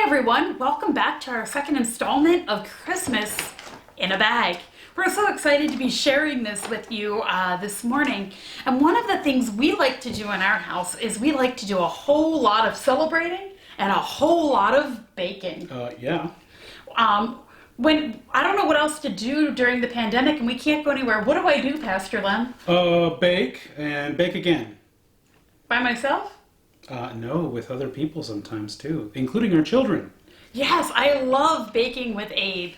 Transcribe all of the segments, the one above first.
everyone, welcome back to our second installment of Christmas in a Bag. We're so excited to be sharing this with you this morning. And one of the things we like to do in our house is we like to do a whole lot of celebrating and a whole lot of baking. Yeah. When I don't know what else to do during the pandemic and we can't go anywhere, what do I do, Pastor Lem? Bake and bake again. By myself? No, with other people sometimes too, including our children. Yes, I love baking with Abe.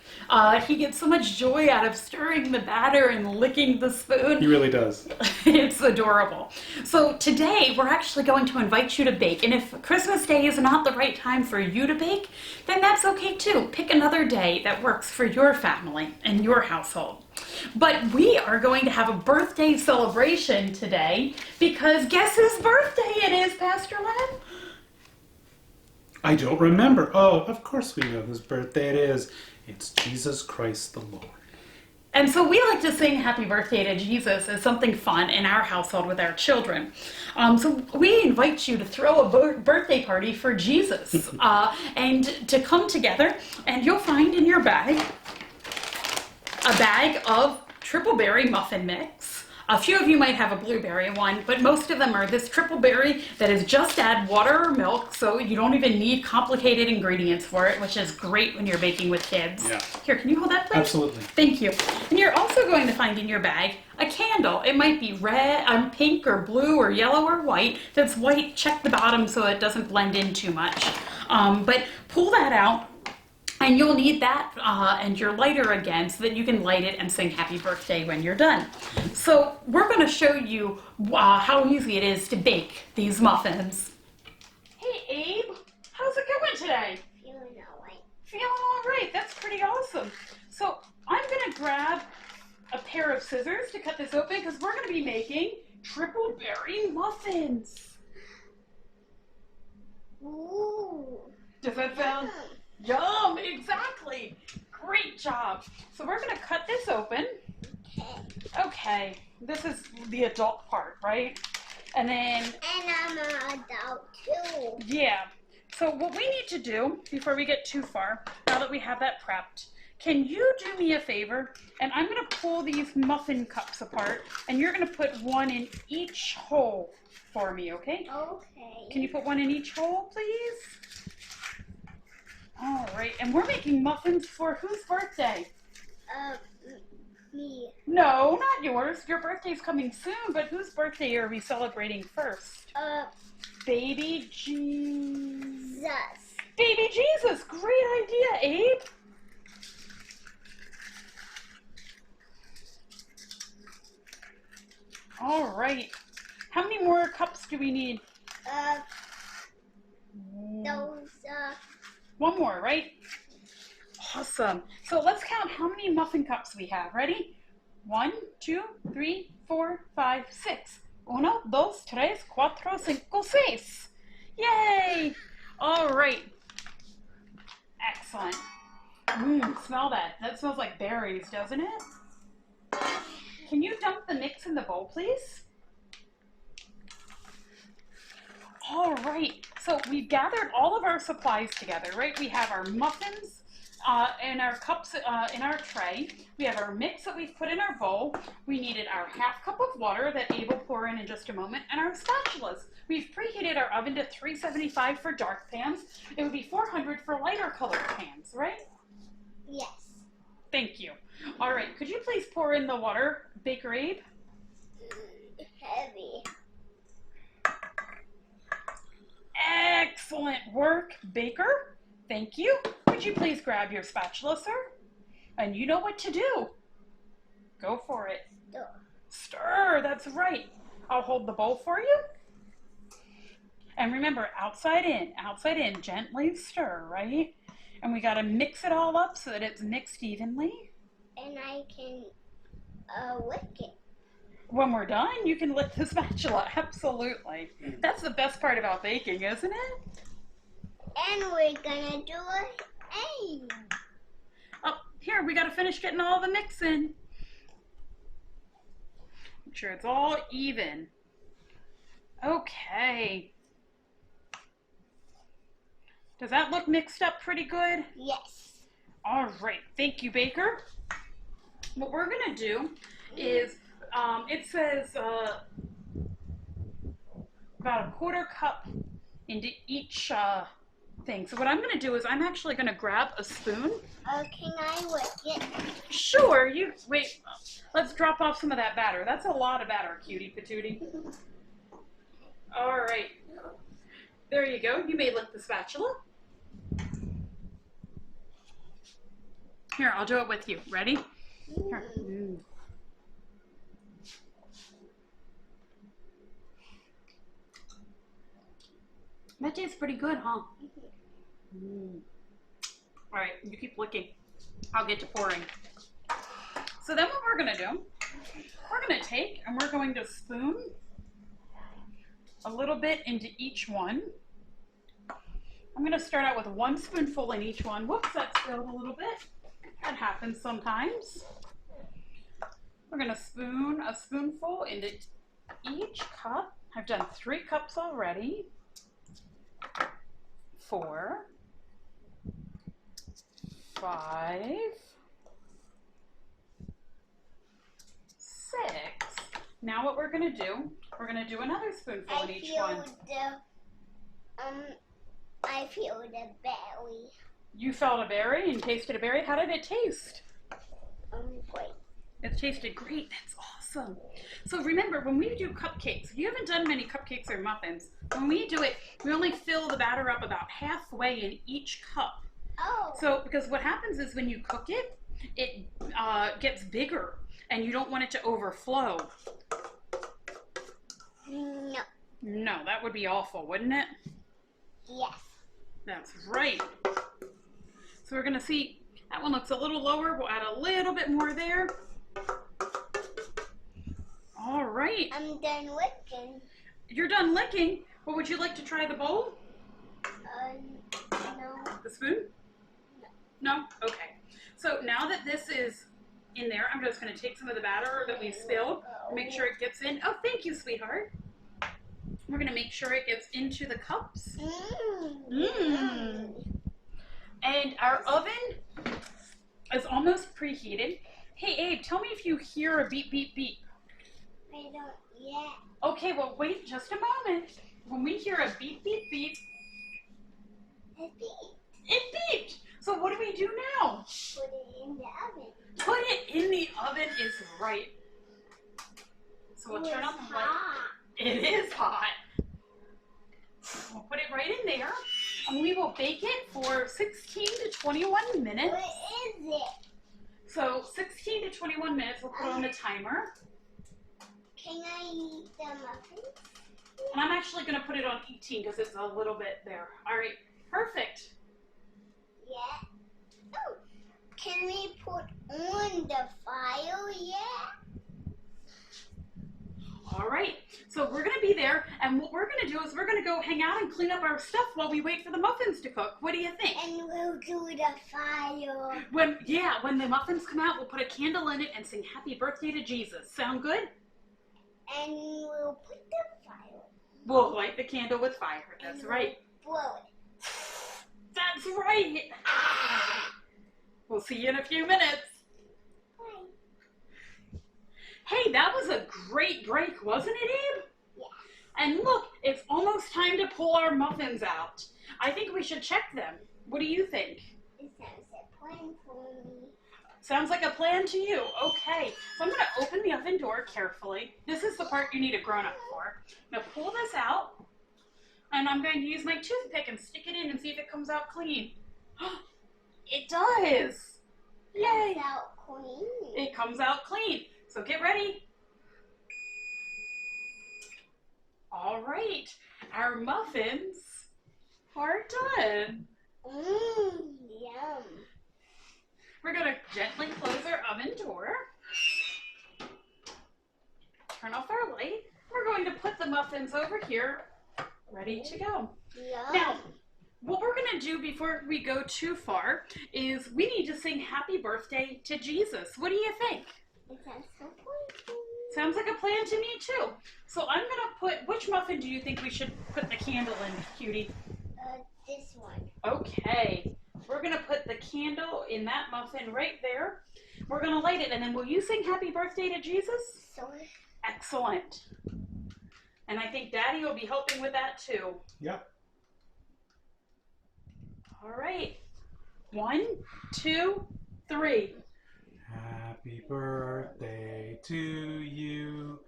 He gets so much joy out of stirring the batter and licking the spoon. He really does. It's adorable. So today we're actually going to invite you to bake. And if Christmas Day is not the right time for you to bake, then that's okay too. Pick another day that works for your family and your household. But we are going to have a birthday celebration today because guess whose birthday it is, Pastor Len? I don't remember. Oh, of course we know whose birthday it is. It's Jesus Christ the Lord. And so we like to sing happy birthday to Jesus as something fun in our household with our children. So we invite you to throw a birthday party for Jesus and to come together, and you'll find in your bag a bag of triple berry muffin mix. A few of you might have a blueberry one, but most of them are this triple berry that is just add water or milk, so you don't even need complicated ingredients for it, which is great when you're baking with kids. Yeah. Here, can you hold that, please? Absolutely. Thank you. And you're also going to find in your bag a candle. It might be red, pink or blue or yellow or white. If it's white, check the bottom so it doesn't blend in too much. But pull that out. And you'll need that and your lighter again so that you can light it and sing happy birthday when you're done. So we're going to show you how easy it is to bake these muffins. Hey Abe, how's it going today? Feeling all right. Feeling all right, that's pretty awesome. So I'm going to grab a pair of scissors to cut this open because we're going to be making triple berry muffins. Ooh. Does that sound... Yum, exactly. Great job. So we're going to cut this open. Okay, this is the adult part, right? And then... And I'm an adult too. Yeah. So what we need to do before we get too far, now that we have that prepped, can you do me a favor? And I'm going to pull these muffin cups apart, and you're going to put one in each hole for me, okay? Okay. Can you put one in each hole, please? All right, and we're making muffins for whose birthday? Me. No, not yours. Your birthday's coming soon, but whose birthday are we celebrating first? Baby Jesus. Baby Jesus, great idea, Abe. All right, how many more cups do we need? Those, One more, right? Awesome. So let's count how many muffin cups we have. Ready? 1, 2, 3, 4, 5, 6. 1, 2, 3, 4, 5, 6. Yay! All right. Excellent. Smell that. That smells like berries, doesn't it? Can you dump the mix in the bowl, please? All right, so we've gathered all of our supplies together, right? We have our muffins and our cups in our tray. We have our mix that we've put in our bowl. We needed our half cup of water that Abe will pour in just a moment, and our spatulas. We've preheated our oven to 375 for dark pans. It would be 400 for lighter colored pans, right? yes. Thank you. All right, could you please pour in the water, Baker Abe? Heavy. Excellent work, Baker. Thank you. Would you please grab your spatula, sir? And you know what to do. Go for it. Stir, that's right. I'll hold the bowl for you. And remember, outside in, gently stir, right? And we gotta mix it all up so that it's mixed evenly. And I can, lick it. When we're done, you can lick the spatula, absolutely. That's the best part about baking, isn't it? And we're gonna do it. Hey. Oh, here, we gotta finish getting all the mix in. Make sure it's all even. Okay. Does that look mixed up pretty good? Yes. All right, thank you, Baker. What we're gonna do is, it says about a quarter cup into each thing. So what I'm gonna do is I'm actually gonna grab a spoon. Can I whip it? Sure, you, wait, let's drop off some of that batter. That's a lot of batter, cutie patootie. All right, there you go. You may lick the spatula. Here, I'll do it with you. Ready? Here. That tastes pretty good, huh? All right, you keep licking. I'll get to pouring. So then what we're gonna do, we're gonna take and we're going to spoon a little bit into each one. I'm gonna start out with 1 spoonful in each one. Whoops, that spilled a little bit. That happens sometimes. We're gonna spoon a spoonful into each cup. I've done 3 cups already. 4, 5, 6. Now what we're gonna do, we're gonna do another spoonful in each one. I feel the berry. You felt a berry and tasted a berry. How did it taste? Great. It tasted great. That's awesome. So remember, when we do cupcakes, if you haven't done many cupcakes or muffins, when we do it, we only fill the batter up about halfway in each cup. Oh. So, because what happens is when you cook it, it gets bigger, and you don't want it to overflow. No. No, that would be awful, wouldn't it? Yes. That's right. So we're gonna see, that one looks a little lower. We'll add a little bit more there. All right. I'm done licking. You're done licking. Well, would you like to try the bowl? No. The spoon? No? Okay. So now that this is in there, I'm just going to take some of the batter that we spilled and make sure it gets in. Oh, thank you, sweetheart. We're going to make sure it gets into the cups. And our oven is almost preheated. Hey, Abe, tell me if you hear a beep, beep, beep. I don't yet. Okay, well, wait just a moment. When we hear a beep, beep, beep, It beeped. it beeped. So what do we do now? Put it in the oven. Put it in the oven is right. So we'll turn on the light. Hot. It is hot. We'll put it right in there, and we will bake it for 16 to 21 minutes. What is it? So 16 to 21 minutes, we'll put on the timer. Can I eat the muffins? And I'm actually going to put it on 18 because it's a little bit there. All right, perfect. Yeah. Oh, can we put on the fire yet? All right, so we're going to be there, and what we're going to do is we're going to go hang out and clean up our stuff while we wait for the muffins to cook. What do you think? And we'll do the fire. When the muffins come out, we'll put a candle in it and sing happy birthday to Jesus. Sound good? And we'll put the fire. We'll light the candle with fire. That's right. Blow it. That's right. We'll see you in a few minutes. Bye. Hey, that was a great break, wasn't it, Abe? Yeah. And look, it's almost time to pull our muffins out. I think we should check them. What do you think? It sounds like a plan for me. Sounds like a plan to you. Okay, so I'm going to open the oven door carefully. This is the part you need a grown-up for. Now pull this out, and I'm going to use my toothpick and stick it in and see if it comes out clean. It does! Yay! Comes out clean. It comes out clean. So get ready. All right, our muffins are done. Yum. We're going to gently close our oven door. Turn off our light. We're going to put the muffins over here, ready to go. Yum. Now, what we're going to do before we go too far is we need to sing happy birthday to Jesus. What do you think? It sounds so cool. Sounds like a plan to me too. So I'm going to put, which muffin do you think we should put the candle in, cutie? This one. Okay, we're gonna put the candle in that muffin right there. We're gonna light it, and then will you sing happy birthday to Jesus? Sure. Excellent. And I think Daddy will be helping with that too. Yep. All right. 1, 2, 3. Happy birthday to you.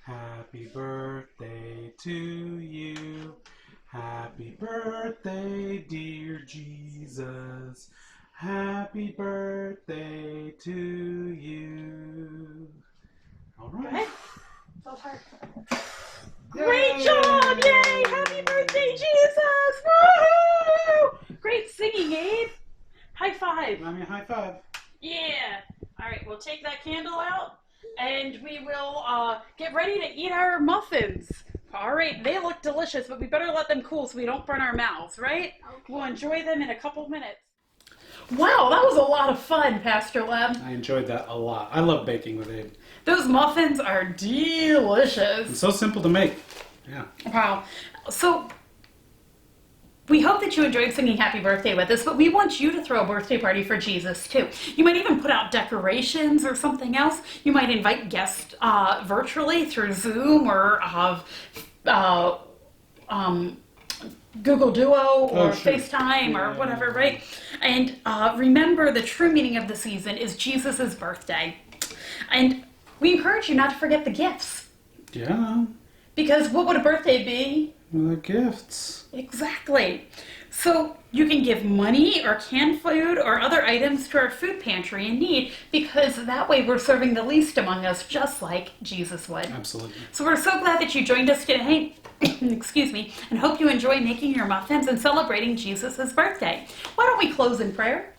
Happy birthday to you. Happy birthday, dear Jesus. Happy birthday to you. All right. Go ahead. So hard. Great job! Yay! Happy birthday, Jesus! Woohoo! Great singing, Abe. High five. I mean, high five. Yeah. All right, we'll take that candle out, and we will get ready to eat our muffins. All right, they look delicious, but we better let them cool so we don't burn our mouths, right? Okay. We'll enjoy them in a couple minutes. Wow, that was a lot of fun, Pastor Lem. I enjoyed that a lot. I love baking with Abe. Those muffins are delicious. It's so simple to make. Yeah. Wow. So, we hope that you enjoyed singing Happy Birthday with us, but we want you to throw a birthday party for Jesus, too. You might even put out decorations or something else. You might invite guests virtually through Zoom or Google Duo or sure. FaceTime or Yeah. whatever, right? And remember, the true meaning of the season is Jesus' birthday. And we encourage you not to forget the gifts. Yeah. Because what would a birthday be? The gifts. Exactly. So you can give money or canned food or other items to our food pantry in need, because that way we're serving the least among us, just like Jesus would. Absolutely. So we're so glad that you joined us today, excuse me, and hope you enjoy making your muffins and celebrating Jesus' birthday. Why don't we close in prayer?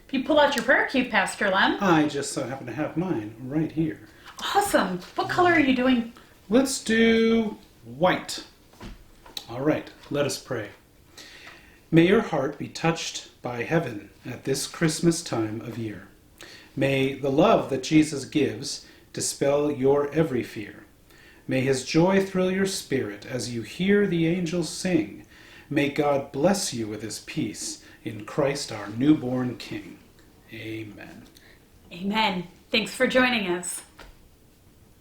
If you pull out your prayer cube, Pastor Lem. I just so happen to have mine right here. Awesome. What color are you doing? Let's do white. All right, let us pray. May your heart be touched by heaven at this Christmas time of year. May the love that Jesus gives dispel your every fear. May his joy thrill your spirit as you hear the angels sing. May God bless you with his peace in Christ our newborn King. Amen. Amen. Thanks for joining us.